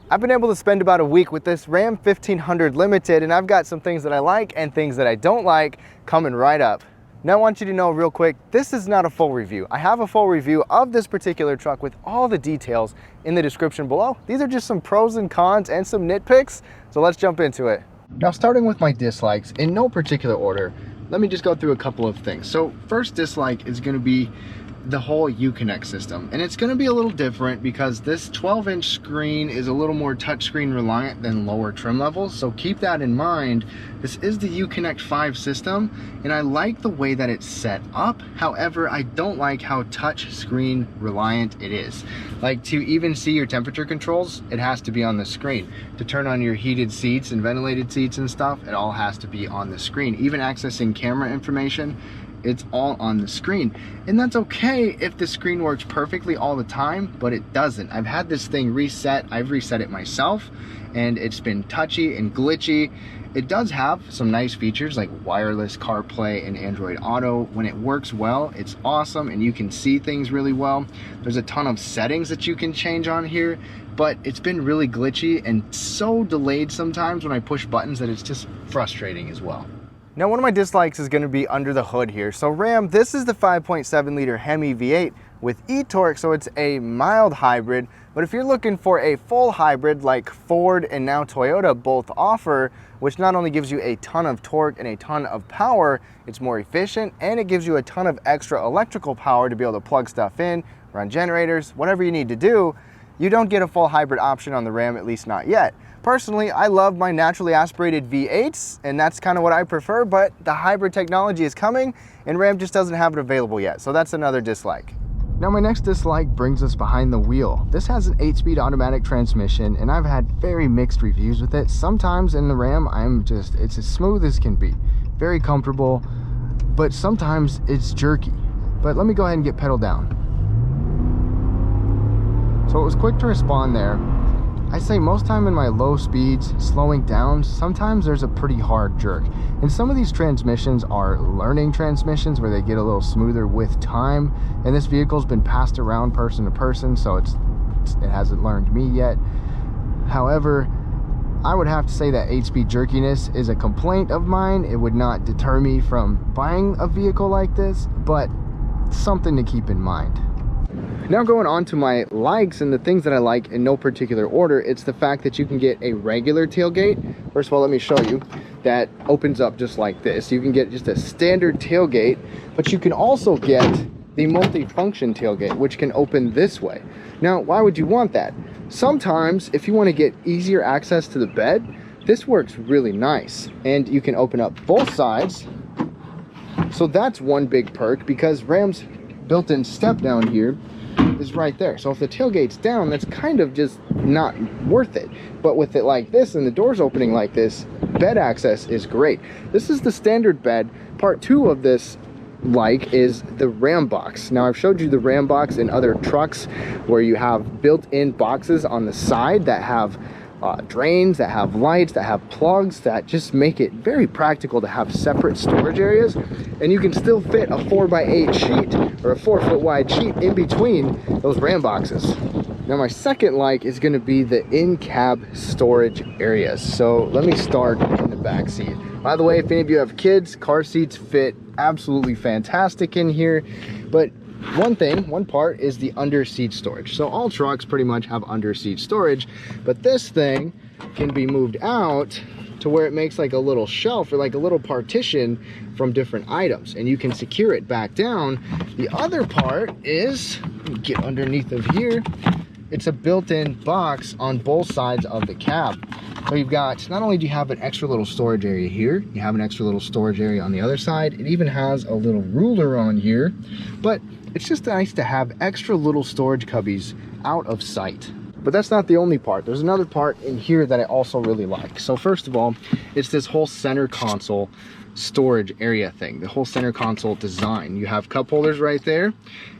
I've been able to spend about a week with this Ram 1500 Limited, and I've got some things that I like and things that I don't like coming right up. Now I want you to know real quick, this is not a full review. I have a full review of this particular truck with all the details in the description below. These are just some pros and cons and some nitpicks, so let's jump into it. Now starting with my dislikes, in no particular order, let me just go through a couple of things. So first dislike is going to be the whole Uconnect system, and it's going to be a little different because this 12-inch screen is a little more touchscreen reliant than lower trim levels, so keep that in mind. This is the Uconnect 5 system, and I like the way that it's set up. However, I don't like how touch screen reliant it is. Like, to even see your temperature controls, it has to be on the screen. To turn on your heated seats and ventilated seats and stuff, it all has to be on the screen. Even accessing camera information, it's all on the screen, and that's okay if the screen works perfectly all the time, but it doesn't. I've had this thing reset. I've reset it myself, and it's been touchy and glitchy. It does have some nice features like wireless CarPlay and Android Auto. When it works well, it's awesome, and you can see things really well. There's a ton of settings that you can change on here, but it's been really glitchy and so delayed sometimes when I push buttons that it's just frustrating as well. Now, one of my dislikes is going to be under the hood here. So Ram, this is the 5.7 liter Hemi V8 with e-torque, so it's a mild hybrid. But if you're looking for a full hybrid like Ford and now Toyota both offer, which not only gives you a ton of torque and a ton of power, it's more efficient, and it gives you a ton of extra electrical power to be able to plug stuff in, run generators, whatever you need to do. You don't get a full hybrid option on the Ram, at least not yet. Personally, I love my naturally aspirated V8s, and that's kind of what I prefer, but the hybrid technology is coming, and Ram just doesn't have it available yet, so that's another dislike. Now my next dislike brings us behind the wheel. This has an 8-speed automatic transmission, and I've had very mixed reviews with it. Sometimes in the Ram, it's as smooth as can be. Very comfortable, but sometimes it's jerky. But let me go ahead and get pedal down. So it was quick to respond there. I say most time in my low speeds, slowing down, sometimes there's a pretty hard jerk. And some of these transmissions are learning transmissions where they get a little smoother with time. And this vehicle's been passed around person to person, so it hasn't learned me yet. However, I would have to say that 8-speed jerkiness is a complaint of mine. It would not deter me from buying a vehicle like this, but something to keep in mind. Now going on to my likes and the things that I like in no particular order, it's the fact that you can get a regular tailgate. First of all, let me show you. That opens up just like this. You can get just a standard tailgate, but you can also get the multi-function tailgate, which can open this way. Now, why would you want that? Sometimes, if you want to get easier access to the bed, this works really nice. And you can open up both sides. So that's one big perk, because Ram's built-in step down here is right there. So if the tailgate's down, that's kind of just not worth it. But with it like this and the doors opening like this, bed access is great. This is the standard bed. Part 2 of this is the Ram box. Now I've showed you the Ram box in other trucks where you have built-in boxes on the side that have drains, that have lights, that have plugs, that just make it very practical to have separate storage areas, and you can still fit a 4x8 sheet or a 4-foot wide sheet in between those Ram boxes. Now my second like is going to be the in-cab storage areas. So let me start in the back seat. By the way, if any of you have kids, car seats fit absolutely fantastic in here, but one part is the under seat storage. So all trucks pretty much have under seat storage, but this thing can be moved out to where it makes like a little shelf or like a little partition from different items, and you can secure it back down. The other part is, let me get underneath of here, it's a built-in box on both sides of the cab. So you've got, not only do you have an extra little storage area here, you have an extra little storage area on the other side. It even has a little ruler on here, but it's just nice to have extra little storage cubbies out of sight. But that's not the only part. There's another part in here that I also really like. So first of all, it's this whole center console storage area thing, the whole center console design. You have cup holders right there.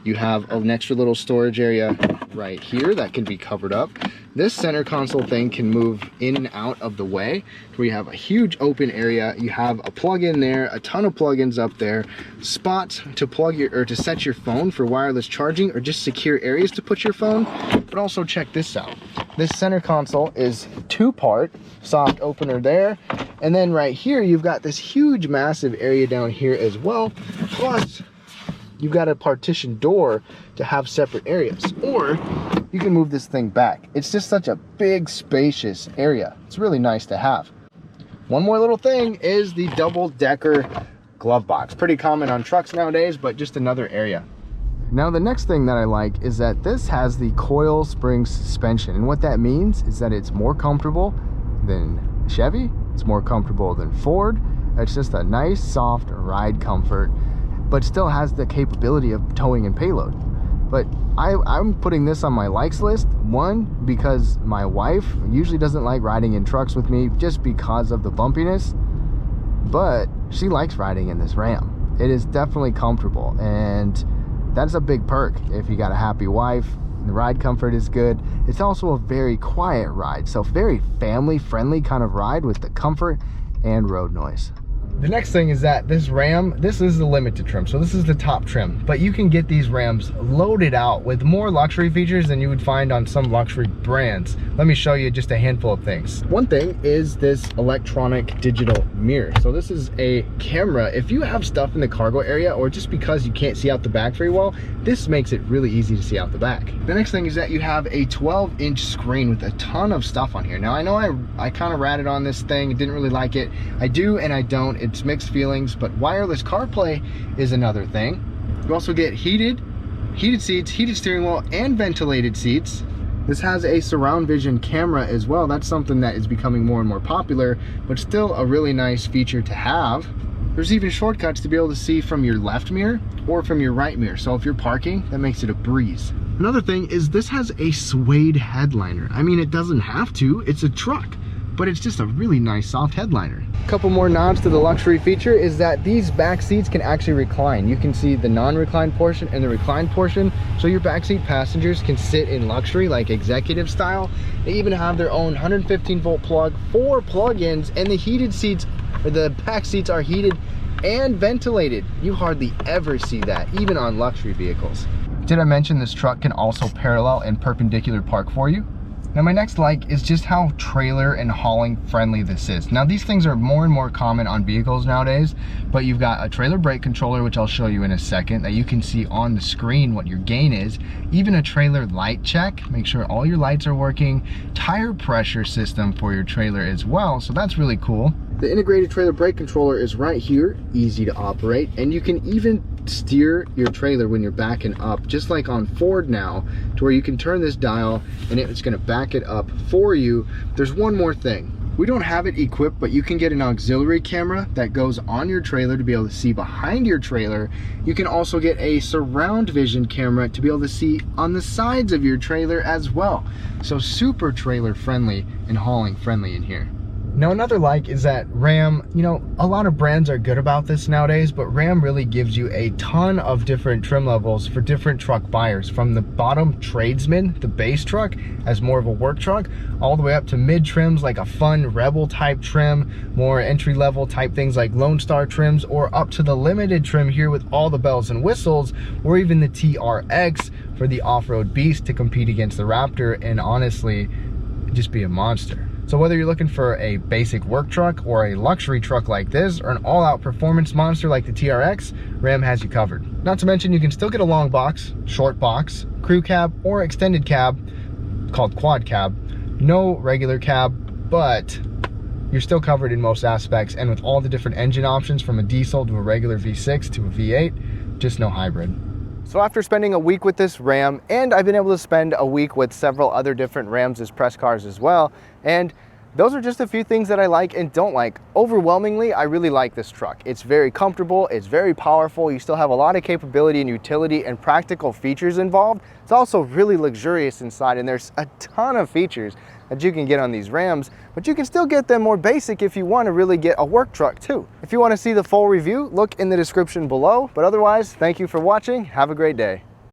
You have an extra little storage area right here that can be covered up. this center console thing can move in and out of the way, where you have a huge open area. You have a plug-in there, a ton of plugins up there, spots to plug your, or to set your phone for wireless charging, or just secure areas to put your phone. But also check this out. This center console is 2-part, soft opener there, and then right here you've got this huge massive area down here as well, plus you've got a partition door to have separate areas, or you can move this thing back. It's just such a big spacious area. It's really nice to have. One more little thing is the double-decker glove box. Pretty common on trucks nowadays, but just another area. Now the next thing that I like is that this has the coil spring suspension, and what that means is that it's more comfortable than Chevy, it's more comfortable than Ford. It's just a nice soft ride comfort, but still has the capability of towing and payload. But I'm putting this on my likes list, one, because my wife usually doesn't like riding in trucks with me just because of the bumpiness, but she likes riding in this Ram. It is definitely comfortable, and that's a big perk if you got a happy wife. The ride comfort is good. It's also a very quiet ride, so very family friendly kind of ride with the comfort and road noise. The next thing is that this Ram, this is the limited trim, so this is the top trim, but you can get these Rams loaded out with more luxury features than you would find on some luxury brands. Let me show you just a handful of things. One thing is this electronic digital mirror. So this is a camera. If you have stuff in the cargo area, or just because you can't see out the back very well, this makes it really easy to see out the back. The next thing is that you have a 12-inch screen with a ton of stuff on here. Now I know I kind of ratted on this thing, didn't really like it. I do and I don't. It's mixed feelings, but wireless CarPlay is another thing. You also get heated seats, heated steering wheel, and ventilated seats. This has a surround vision camera as well. That's something that is becoming more and more popular, but still a really nice feature to have. There's even shortcuts to be able to see from your left mirror or from your right mirror. So if you're parking, that makes it a breeze. Another thing is this has a suede headliner. I mean, it doesn't have to, it's a truck, but it's just a really nice soft headliner. A couple more nods to the luxury feature is that these back seats can actually recline. You can see the non-reclined portion and the reclined portion, so your backseat passengers can sit in luxury like executive style. They even have their own 115-volt plug, 4 plug-ins, and the heated seats, or the back seats, are heated and ventilated. You hardly ever see that, even on luxury vehicles. Did I mention this truck can also parallel and perpendicular park for you? Now my next like is just how trailer and hauling friendly this is. Now these things are more and more common on vehicles nowadays, but you've got a trailer brake controller, which I'll show you in a second, that you can see on the screen what your gain is, even a trailer light check, make sure all your lights are working, tire pressure system for your trailer as well, so that's really cool. The integrated trailer brake controller is right here, easy to operate, and you can even steer your trailer when you're backing up, just like on Ford now, to where you can turn this dial and it's going to back it up for you. There's one more thing. We don't have it equipped, but you can get an auxiliary camera that goes on your trailer to be able to see behind your trailer. You can also get a surround vision camera to be able to see on the sides of your trailer as well. So super trailer friendly and hauling friendly in here. Now another like is that Ram, you know, a lot of brands are good about this nowadays, but Ram really gives you a ton of different trim levels for different truck buyers, from the bottom tradesman, the base truck, as more of a work truck, all the way up to mid trims like a fun Rebel type trim, more entry level type things like Lone Star trims, or up to the limited trim here with all the bells and whistles, or even the TRX for the off-road beast to compete against the Raptor and honestly just be a monster. So whether you're looking for a basic work truck or a luxury truck like this, or an all-out performance monster like the TRX, Ram has you covered. Not to mention you can still get a long box, short box, crew cab, or extended cab called quad cab. No regular cab, but you're still covered in most aspects, and with all the different engine options from a diesel to a regular V6 to a V8, just no hybrid. So after spending a week with this Ram, and I've been able to spend a week with several other different Rams as press cars as well, and those are just a few things that I like and don't like. Overwhelmingly, I really like this truck. It's very comfortable, it's very powerful, you still have a lot of capability and utility and practical features involved. It's also really luxurious inside, and there's a ton of features that you can get on these Rams, but you can still get them more basic if you want to really get a work truck too. If you want to see the full review, look in the description below, but otherwise, thank you for watching. Have a great day.